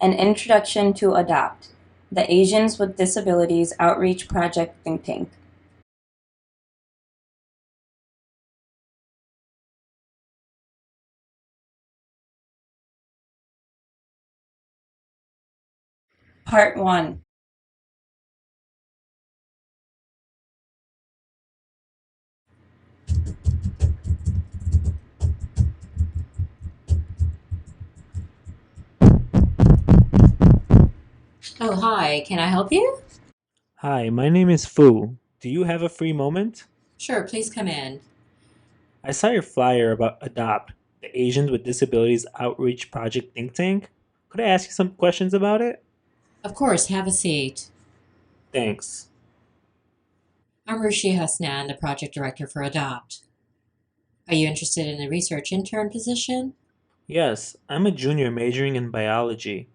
An Introduction to ADOPT, the Asians with Disabilities Outreach Project think tank. Part 1. Oh, hi. Can I help you? Hi, my name is Fu. Do you have a free moment? Sure, please come in. I saw your flyer about ADOPT, the Asians with Disabilities Outreach Project think tank. Could I ask you some questions about it? Of course, have a seat. Thanks. I'm Rishi Hasnan, the project director for Adopt. Are you interested in the research intern position? Yes, I'm a junior majoring in biology.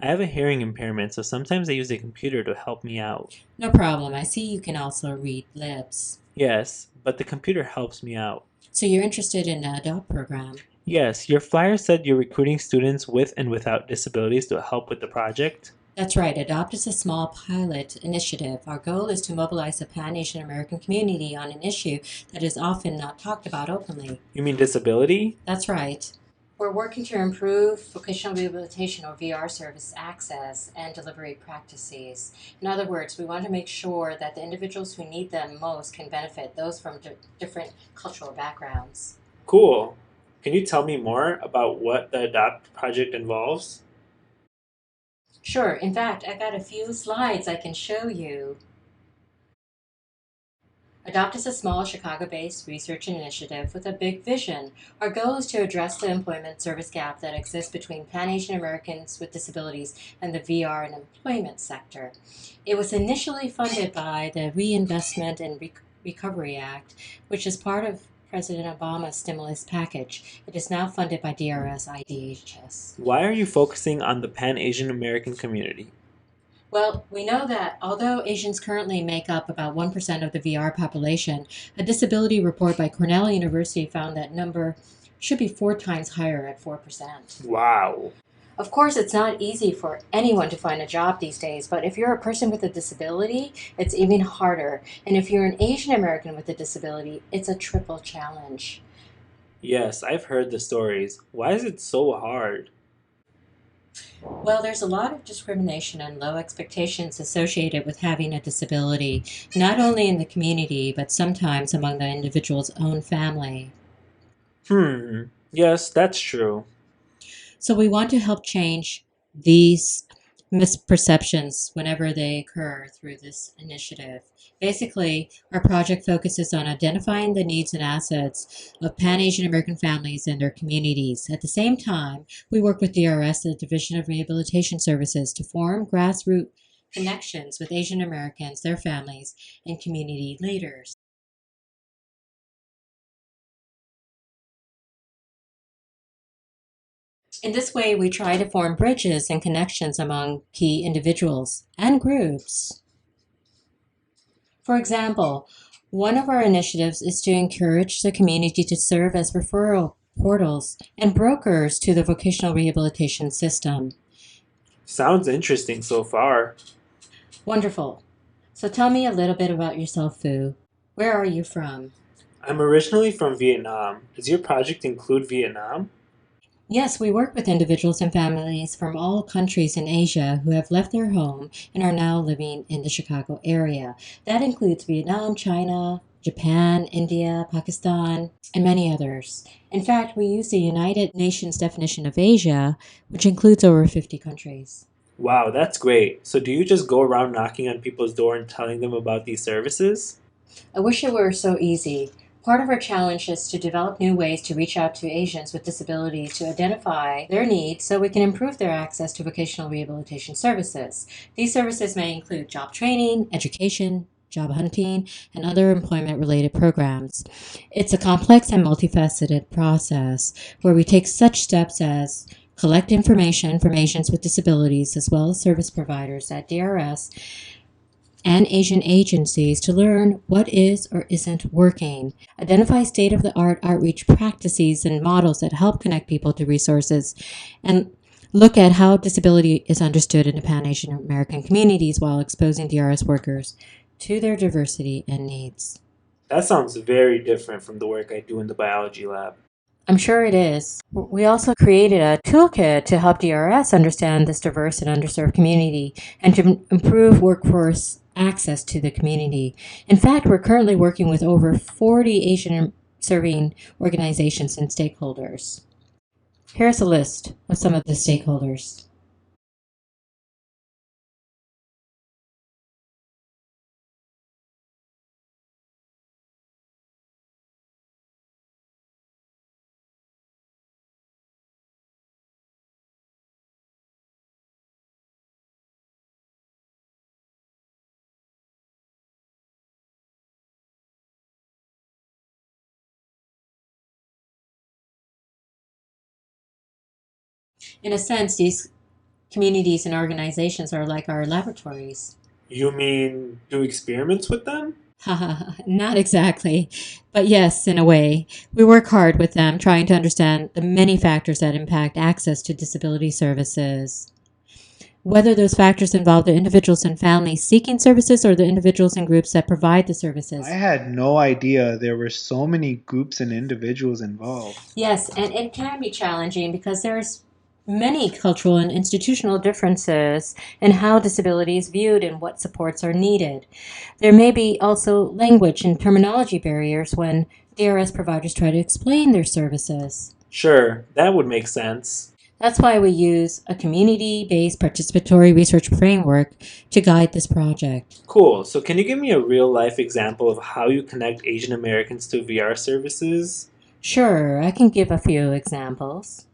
I have a hearing impairment, so sometimes I use a computer to help me out. No problem. I see you can also read lips. Yes, but the computer helps me out. So you're interested in the Adopt program? Yes, your flyer said you're recruiting students with and without disabilities to help with the project. That's right. Adopt is a small pilot initiative. Our goal is to mobilize the Pan-Asian American community on an issue that is often not talked about openly. You mean disability? That's right. We're working to improve vocational rehabilitation or VR service access and delivery practices. In other words, we want to make sure that the individuals who need them most can benefit, those from different cultural backgrounds. Cool. Can you tell me more about what the ADOPT project involves? Sure, in fact, I got a few slides I can show you. Adopt is a small Chicago based research initiative with a big vision. Our goal is to address the employment service gap that exists between Pan Asian Americans with disabilities and the VR and employment sector. It was initially funded by the Reinvestment and Recovery Act, which is part of President Obama's stimulus package. It is now funded by DRS IDHS. Why are you focusing on the Pan Asian American community? Well, we know that although Asians currently make up about 1% of the VR population, a disability report by Cornell University found that number should be 4 times higher at 4%. Wow. Of course, it's not easy for anyone to find a job these days, but if you're a person with a disability, it's even harder. And if you're an Asian American with a disability, it's a triple challenge. Yes, I've heard the stories. Why is it so hard? Well, there's a lot of discrimination and low expectations associated with having a disability, not only in the community, but sometimes among the individual's own family. Yes, that's true. So we want to help change these misperceptions whenever they occur through this initiative. Basically, our project focuses on identifying the needs and assets of Pan Asian American families and their communities. At the same time, we work with DRS, the Division of Rehabilitation Services, to form grassroots connections with Asian Americans, their families, and community leaders. In this way, we try to form bridges and connections among key individuals and groups. For example, one of our initiatives is to encourage the community to serve as referral portals and brokers to the vocational rehabilitation system. Sounds interesting so far. Wonderful. So tell me a little bit about yourself, Fu. Where are you from? I'm originally from Vietnam. Does your project include Vietnam? Yes, we work with individuals and families from all countries in Asia who have left their home and are now living in the Chicago area. That includes Vietnam, China, Japan, India, Pakistan, and many others. In fact, we use the United Nations definition of Asia, which includes over 50 countries. Wow, that's great. So do you just go around knocking on people's door and telling them about these services? I wish it were so easy. Part of our challenge is to develop new ways to reach out to Asians with disabilities to identify their needs so we can improve their access to vocational rehabilitation services. These services may include job training, education, job hunting, and other employment related programs. It's a complex and multifaceted process where we take such steps as collect information from Asians with disabilities as well as service providers at DRS and Asian agencies to learn what is or isn't working, identify state of the art outreach practices and models that help connect people to resources, and look at how disability is understood in the Pan-Asian American communities while exposing DRS workers to their diversity and needs. That sounds very different from the work I do in the biology lab. I'm sure it is. We also created a toolkit to help DRS understand this diverse and underserved community and to improve workforce access to the community. In fact, we're currently working with over 40 Asian serving organizations and stakeholders. Here's a list of some of the stakeholders. In a sense, these communities and organizations are like our laboratories. You mean do experiments with them? Not exactly, but yes, in a way. We work hard with them trying to understand the many factors that impact access to disability services. Whether those factors involve the individuals and families seeking services or the individuals and groups that provide the services. I had no idea there were so many groups and individuals involved. Yes, and it can be challenging because there's many cultural and institutional differences in how disability is viewed and what supports are needed. There may be also language and terminology barriers when DRS providers try to explain their services. Sure, that would make sense. That's why we use a community-based participatory research framework to guide this project. Cool. So can you give me a real-life example of how you connect Asian Americans to VR services? Sure, I can give a few examples.